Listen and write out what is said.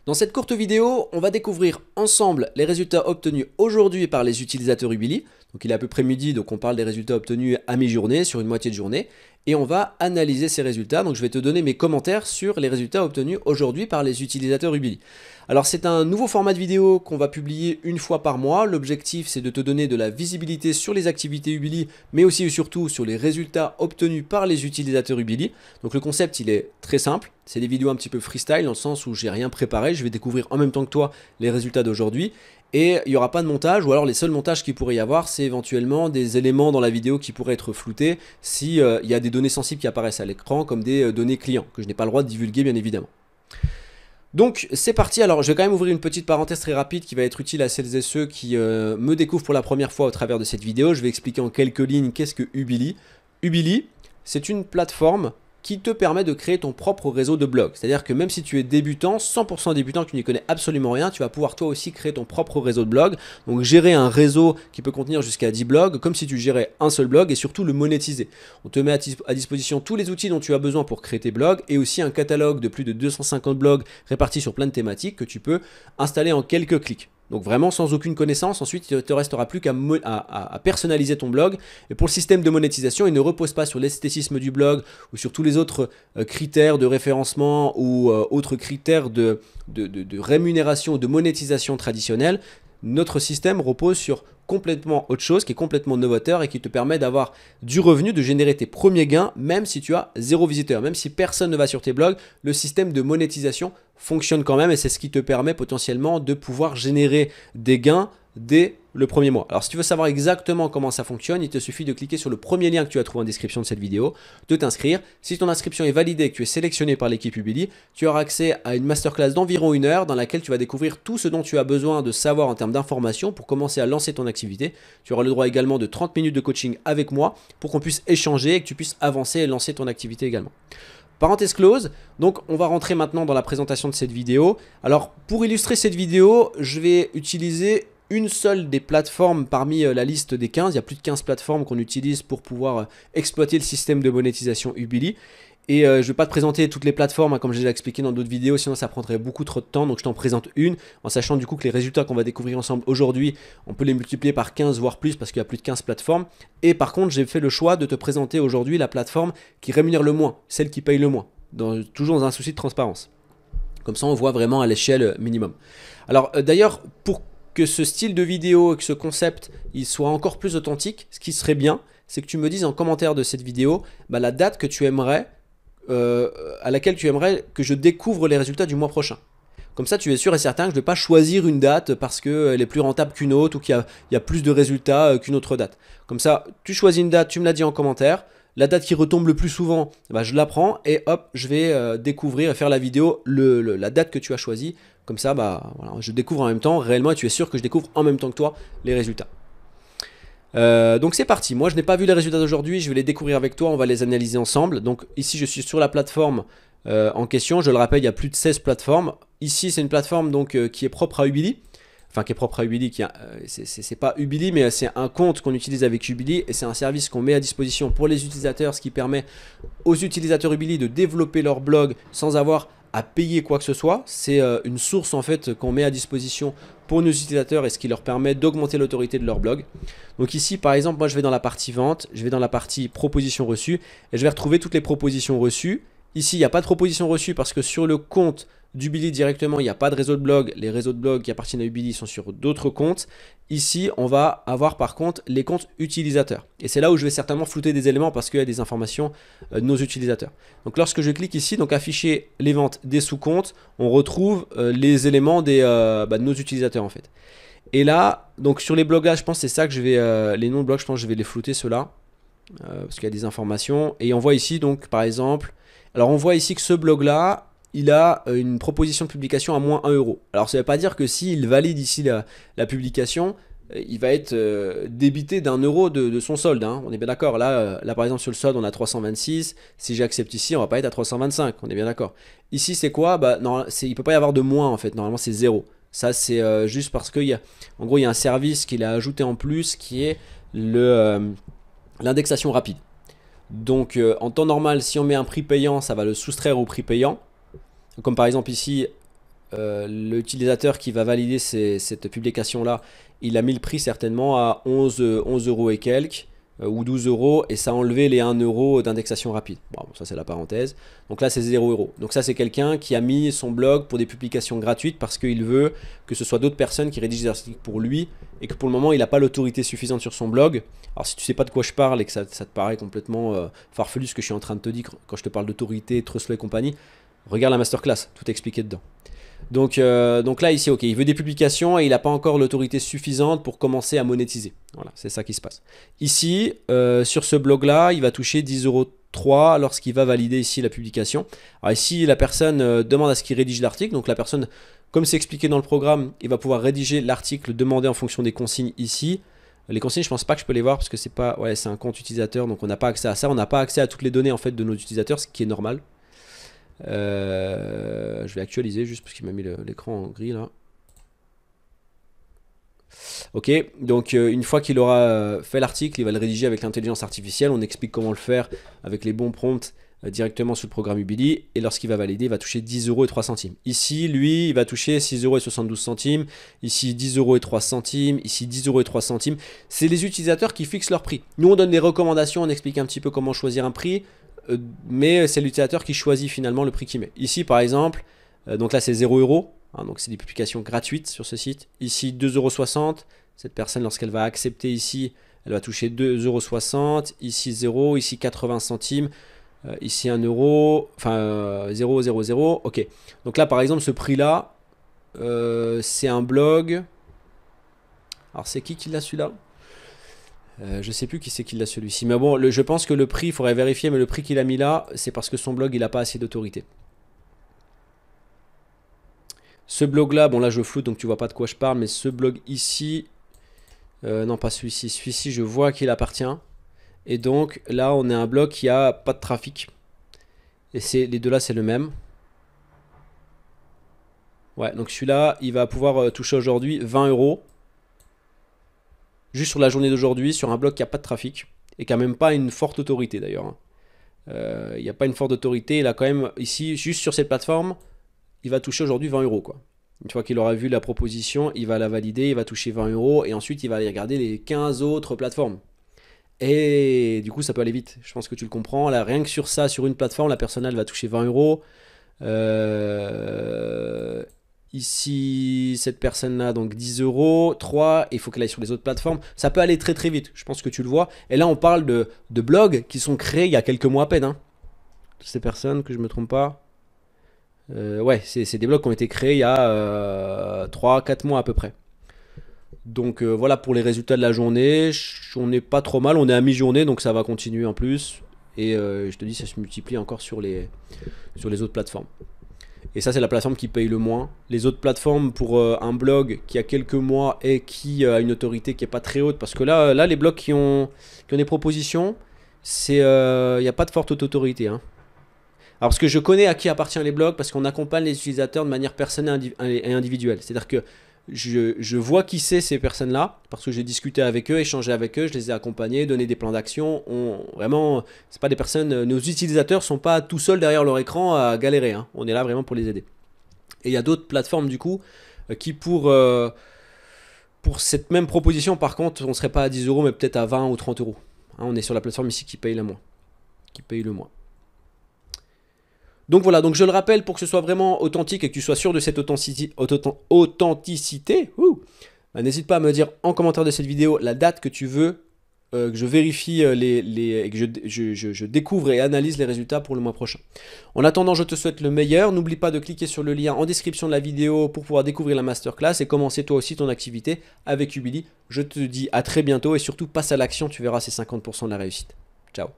Dans cette courte vidéo, on va découvrir ensemble les résultats obtenus aujourd'hui par les utilisateurs Ubili. Donc il est à peu près midi, donc on parle des résultats obtenus à mi-journée, sur une moitié de journée. Et on va analyser ces résultats. Donc je vais te donner mes commentaires sur les résultats obtenus aujourd'hui par les utilisateurs Ubili. Alors c'est un nouveau format de vidéo qu'on va publier une fois par mois. L'objectif c'est de te donner de la visibilité sur les activités Ubili, mais aussi et surtout sur les résultats obtenus par les utilisateurs Ubili. Donc le concept il est très simple. C'est des vidéos un petit peu freestyle dans le sens où j'ai rien préparé. Je vais découvrir en même temps que toi les résultats d'aujourd'hui. Et il n'y aura pas de montage, ou alors les seuls montages qu'il pourrait y avoir, c'est éventuellement des éléments dans la vidéo qui pourraient être floutés si il y a des données sensibles qui apparaissent à l'écran, comme des données clients, que je n'ai pas le droit de divulguer bien évidemment. Donc c'est parti, alors je vais quand même ouvrir une petite parenthèse très rapide qui va être utile à celles et ceux qui me découvrent pour la première fois au travers de cette vidéo. Je vais expliquer en quelques lignes qu'est-ce que Ubili. Ubili, c'est une plateforme qui te permet de créer ton propre réseau de blogs. C'est-à-dire que même si tu es débutant, 100% débutant, que tu n'y connais absolument rien, tu vas pouvoir toi aussi créer ton propre réseau de blogs. Donc gérer un réseau qui peut contenir jusqu'à 10 blogs, comme si tu gérais un seul blog et surtout le monétiser. On te met à disposition tous les outils dont tu as besoin pour créer tes blogs et aussi un catalogue de plus de 250 blogs répartis sur plein de thématiques que tu peux installer en quelques clics. Donc vraiment sans aucune connaissance, ensuite il ne te restera plus qu'à personnaliser ton blog. Et pour le système de monétisation, il ne repose pas sur l'esthétisme du blog ou sur tous les autres critères de référencement ou autres critères de rémunération ou de monétisation traditionnelle. Notre système repose sur complètement autre chose qui est complètement novateur et qui te permet d'avoir du revenu, de générer tes premiers gains même si tu as 0 visiteur, même si personne ne va sur tes blogs, le système de monétisation fonctionne quand même et c'est ce qui te permet potentiellement de pouvoir générer des gains dès le premier mois. Alors si tu veux savoir exactement comment ça fonctionne, il te suffit de cliquer sur le premier lien que tu as trouvé en description de cette vidéo, de t'inscrire. Si ton inscription est validée et que tu es sélectionné par l'équipe Ubili, tu auras accès à une masterclass d'environ 1 heure dans laquelle tu vas découvrir tout ce dont tu as besoin de savoir en termes d'informations pour commencer à lancer ton activité. Tu auras le droit également de 30 minutes de coaching avec moi pour qu'on puisse échanger et que tu puisses avancer et lancer ton activité également. Parenthèse close, donc on va rentrer maintenant dans la présentation de cette vidéo. Alors pour illustrer cette vidéo, je vais utiliser une seule des plateformes parmi la liste des 15. Il y a plus de 15 plateformes qu'on utilise pour pouvoir exploiter le système de monétisation Ubili. Et je ne vais pas te présenter toutes les plateformes, hein, comme j'ai déjà expliqué dans d'autres vidéos, sinon ça prendrait beaucoup trop de temps. Donc je t'en présente une, en sachant du coup que les résultats qu'on va découvrir ensemble aujourd'hui, on peut les multiplier par 15 voire plus parce qu'il y a plus de 15 plateformes. Et par contre, j'ai fait le choix de te présenter aujourd'hui la plateforme qui rémunère le moins, celle qui paye le moins, toujours dans un souci de transparence. Comme ça, on voit vraiment à l'échelle minimum. Alors d'ailleurs, pour que ce style de vidéo et que ce concept il soit encore plus authentique, ce qui serait bien, c'est que tu me dises en commentaire de cette vidéo la date que tu aimerais à laquelle tu aimerais que je découvre les résultats du mois prochain. Comme ça, tu es sûr et certain que je ne vais pas choisir une date parce qu'elle est plus rentable qu'une autre ou qu'il y a plus de résultats qu'une autre date. Comme ça, tu choisis une date, tu me l'as dit en commentaire. La date qui retombe le plus souvent, je la prends et hop, je vais découvrir et faire la vidéo la date que tu as choisie. Comme ça, voilà, je découvre en même temps réellement et tu es sûr que je découvre en même temps que toi les résultats. Donc c'est parti, moi je n'ai pas vu les résultats d'aujourd'hui, je vais les découvrir avec toi, on va les analyser ensemble. Donc ici je suis sur la plateforme en question, je le rappelle il y a plus de 16 plateformes. Ici c'est une plateforme donc, qui est propre à Ubili, enfin qui est propre à Ubili, c'est pas Ubili mais c'est un compte qu'on utilise avec Ubili et c'est un service qu'on met à disposition pour les utilisateurs, ce qui permet aux utilisateurs Ubili de développer leur blog sans avoir à payer quoi que ce soit. C'est une source en fait qu'on met à disposition pour nos utilisateurs et ce qui leur permet d'augmenter l'autorité de leur blog. Donc ici par exemple, moi je vais dans la partie vente, je vais dans la partie propositions reçues et je vais retrouver toutes les propositions reçues. Ici il n'y a pas de propositions reçues parce que sur le compte d'Ubili directement il n'y a pas de réseau de blog. Les réseaux de blog qui appartiennent à Ubili sont sur d'autres comptes. Ici on va avoir par contre les comptes utilisateurs et c'est là où je vais certainement flouter des éléments parce qu'il y a des informations de nos utilisateurs. Donc lorsque je clique ici, donc afficher les ventes des sous-comptes, on retrouve les éléments de nos utilisateurs en fait. Et là, donc sur les blogs là, je pense que c'est ça que je vais, les noms de blogs, je pense que je vais les flouter ceux-là parce qu'il y a des informations. Et on voit ici donc par exemple, alors on voit ici que ce blog là, il a une proposition de publication à moins 1 euro. Alors ça ne veut pas dire que s'il valide ici la publication, il va être débité d'1 euro de son solde, hein. On est bien d'accord. Là par exemple sur le solde on a 326. Si j'accepte ici on va pas être à 325. On est bien d'accord. Ici c'est quoi? Non, il peut pas y avoir de moins en fait. Normalement c'est 0. Ça c'est juste parce qu'il y a, en gros il y a un service qu'il a ajouté en plus qui est l'indexation rapide. Donc en temps normal si on met un prix payant ça va le soustraire au prix payant. Comme par exemple ici l'utilisateur qui va valider cette publication-là, il a mis le prix certainement à 11 euros et quelques, ou 12 euros, et ça a enlevé les 1 euro d'indexation rapide. Bon, ça c'est la parenthèse. Donc là c'est 0 euros. Donc ça c'est quelqu'un qui a mis son blog pour des publications gratuites parce qu'il veut que ce soit d'autres personnes qui rédigent des articles pour lui, et que pour le moment il n'a pas l'autorité suffisante sur son blog. Alors si tu sais pas de quoi je parle et que ça te paraît complètement farfelu ce que je suis en train de te dire quand je te parle d'autorité, Trustflow et compagnie, regarde la masterclass, tout est expliqué dedans. Donc là ici, ok, il veut des publications et il n'a pas encore l'autorité suffisante pour commencer à monétiser. Voilà, c'est ça qui se passe. Ici, sur ce blog-là, il va toucher 10,03 € lorsqu'il va valider ici la publication. Alors ici, la personne demande à ce qu'il rédige l'article. Donc la personne, comme c'est expliqué dans le programme, il va pouvoir rédiger l'article demandé en fonction des consignes ici. Les consignes, je pense pas que je peux les voir parce que c'est pas, ouais, c'est un compte utilisateur, donc on n'a pas accès à ça. On n'a pas accès à toutes les données en fait de nos utilisateurs, ce qui est normal. Je vais actualiser juste parce qu'il m'a mis l'écran en gris là. Ok, donc une fois qu'il aura fait l'article, il va le rédiger avec l'intelligence artificielle. On explique comment le faire avec les bons prompts directement sur le programme Ubili. Et lorsqu'il va valider, il va toucher 10,03 €. Ici, lui, il va toucher 6,72 €. Ici, 10,03 €. Ici, 10,03 €. C'est les utilisateurs qui fixent leur prix. Nous, on donne des recommandations, on explique un petit peu comment choisir un prix. Mais c'est l'utilisateur qui choisit finalement le prix qu'il met. Ici par exemple, donc là c'est 0 €, hein, donc c'est des publications gratuites sur ce site. Ici 2,60 €, cette personne lorsqu'elle va accepter ici, elle va toucher 2,60 €, ici 0, ici 80 centimes, ici 1 €, enfin 0,00, ok. Donc là par exemple ce prix là, c'est un blog, alors c'est qui l'a celui-là ? Je sais plus qui c'est qui l'a celui-ci. Mais bon, je pense que le prix, il faudrait vérifier, mais le prix qu'il a mis là, c'est parce que son blog, il n'a pas assez d'autorité. Ce blog-là, bon là je floute, donc tu vois pas de quoi je parle, mais ce blog ici, non pas celui-ci, celui-ci je vois qu'il appartient. Et donc là, on a un blog qui a pas de trafic. Et les deux là, c'est le même. Ouais, donc celui-là, il va pouvoir toucher aujourd'hui 20 €. Juste sur la journée d'aujourd'hui, sur un blog qui n'a pas de trafic et qui n'a même pas une forte autorité d'ailleurs. Il n'y a pas une forte autorité, il a quand même ici, juste sur cette plateforme, il va toucher aujourd'hui 20 € quoi. Une fois qu'il aura vu la proposition, il va la valider, il va toucher 20 € et ensuite il va aller regarder les 15 autres plateformes. Et du coup ça peut aller vite, je pense que tu le comprends. Là, rien que sur ça, sur une plateforme, la personne elle va toucher 20 €. Ici, cette personne-là, donc 10 €, 3, il faut qu'elle aille sur les autres plateformes. Ça peut aller très très vite, je pense que tu le vois. Et là, on parle de blogs qui sont créés il y a quelques mois à peine. Hein. Ces personnes, que je ne me trompe pas. Ouais, c'est des blogs qui ont été créés il y a 3-4 mois à peu près. Donc voilà pour les résultats de la journée. On n'est pas trop mal, on est à mi-journée, donc ça va continuer en plus. Et je te dis, ça se multiplie encore sur les autres plateformes. Et ça, c'est la plateforme qui paye le moins. Les autres plateformes, pour un blog qui a quelques mois et qui a une autorité qui n'est pas très haute, parce que là les blogs qui ont des propositions, il n'y a pas de forte autorité. Hein. Alors, parce que je connais à qui appartiennent les blogs, parce qu'on accompagne les utilisateurs de manière personnelle et individuelle. C'est-à-dire que je vois qui c'est ces personnes-là, parce que j'ai discuté avec eux, échangé avec eux, je les ai accompagnés, donné des plans d'action. Vraiment, c'est pas des personnes, nos utilisateurs sont pas tout seuls derrière leur écran à galérer. Hein. On est là vraiment pour les aider. Et il y a d'autres plateformes du coup qui pour cette même proposition, par contre, on serait pas à 10 €, mais peut-être à 20 ou 30 €. Hein, on est sur la plateforme ici qui paye le moins. Donc voilà, donc je le rappelle, pour que ce soit vraiment authentique et que tu sois sûr de cette authenticité, n'hésite pas à me dire en commentaire de cette vidéo la date que tu veux que je vérifie et que je découvre et analyse les résultats pour le mois prochain. En attendant, je te souhaite le meilleur. N'oublie pas de cliquer sur le lien en description de la vidéo pour pouvoir découvrir la masterclass et commencer toi aussi ton activité avec Ubili. Je te dis à très bientôt et surtout passe à l'action, tu verras, c'est 50% de la réussite. Ciao.